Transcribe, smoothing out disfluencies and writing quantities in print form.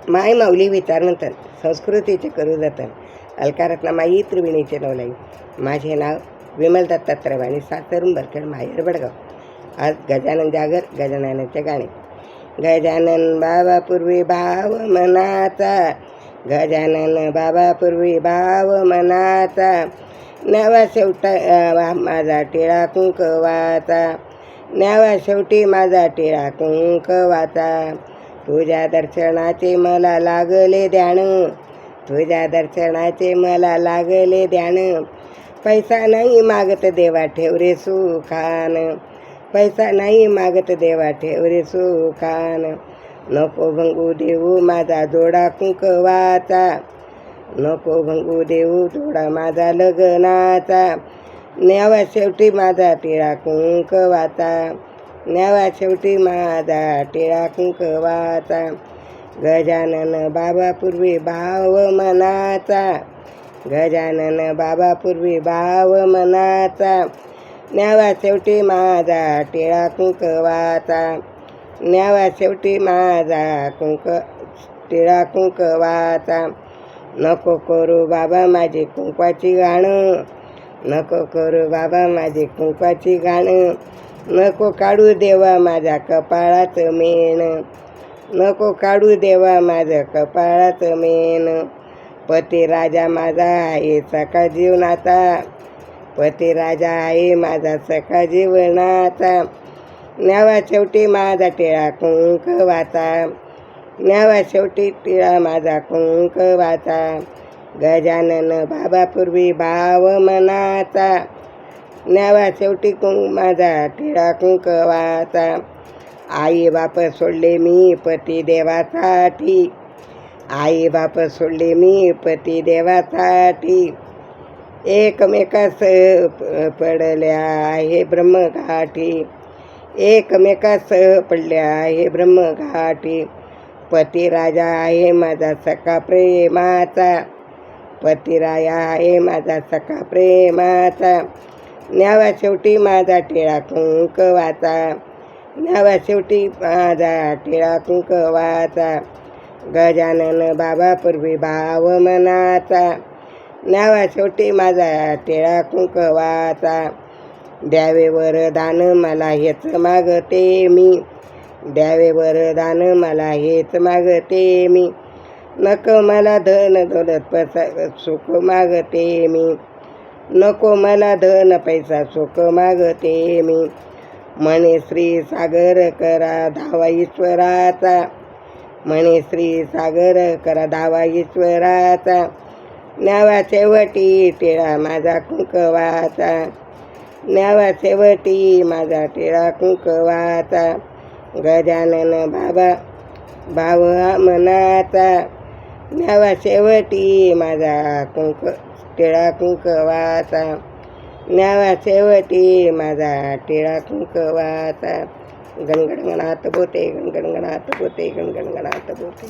माय माऊली विचारनंतर संस्कृतीचे करू जतन अलकारत्नामाई त्रिवेणीचे नवलाई. माझे नाव विमल दत्तात्रय वाणी, सातारून बरखेड, माहेर बडगाव. आज गजानन जागर, गजाननाचे गाणे. गजानन बाबा पूर्वी भाव मनाचा, गजानन बाबा पूर्वी भाव मनाचा, न्यावा शेवटा माझा टिळा कुंकवाचा, न्यावा शेवटी माझा टिळा कुंकवाचा. तुझ्या दर्शनाचे मला लागले ध्यान, तुझ्या दर्शनाचे मला लागले ध्यान. पैसा नाही मागत देवा ठेव रे सुखान, पैसा नाही मागत देवा ठेव रे सुखान. नको भंगू देऊ माझा जोडा कुंकवाचा, नको भंगू देऊ जोडा माझा लग्नाचा, न्यावा शेवटी माझा टिळा कुंकवाचा, न्यावा शेवटी माझा टिळा कुंकवाचा. गजानन बाबा पूर्वी भाव मनाचा, गजानन बाबा पूर्वी भाव मनाचा, न्यावा शेवटी माझा टिळा कुंकवाचा, न्यावा शेवटी माझा टिळा कुंकवाचा. नको करू बाबा माझी कुंकवाची गाणं, नको करू बाबा माझी कुंकवाची गाणं, नको काढू देवा माझ्या कपाळात मेण, नको काढू देवा माझ्या कपाळात मेण. पती राजा माझा आहे सखा जीवनाचा, पती राजा आहे माझा सखा जीवनाचा, न्यावा शेवटी माझा टिळा कुंकवाचा, न्यावा शेवटी टिळा माझा कुंकवाचा. गजानन बाबा पूर्वी भाव मनाचा, न्यावा शेवटी माझा टिळा कुंकवाचा. आई बाप सोडले मी पती देवासाठी, आई बाप सोडले मी पती देवासाठी, एकमेकास पडल्या आहे ब्रह्मघाटी, एकमेकास पडल्या आहे ब्रह्मघाटी. पती राजा आहे माझा सखा प्रेमाचा, पती राजा आहे माझा सखा प्रेमाचा, न्यावा शेवटी माझा टिळा कुंकवाचा, न्यावा शेवटी माझा टिळा कुंकवाचा. गजानन बाबा पूर्वी भाव मनाचा, न्यावा शेवटी माझा टिळा कुंकवाचा. द्यावे वरदान मला हेच मागते मी, द्यावे वरदान मला हेच मागते मी, नको मला धन दौलत पैसा सुख मागते मी, नको मला धन पैसा सुख मागते मी. म्हणे श्री सागर करा धावा ईश्वराचा, म्हणे श्री सागर करा धावा ईश्वराचा, न्यावा शेवटी टिळा माझा कुंकवाचा, न्यावा शेवटी माझा टिळा कुंकवाचा. गजानन बाबा भाव मनाचा, न्यावा शेवटी माझा टिळा कुंकवाचा, न्यावा शेवटी माझा टिळा कुंकवाचा. गणगणगणात बोते, गणगणगणात बोते, गणगणगणात बोते.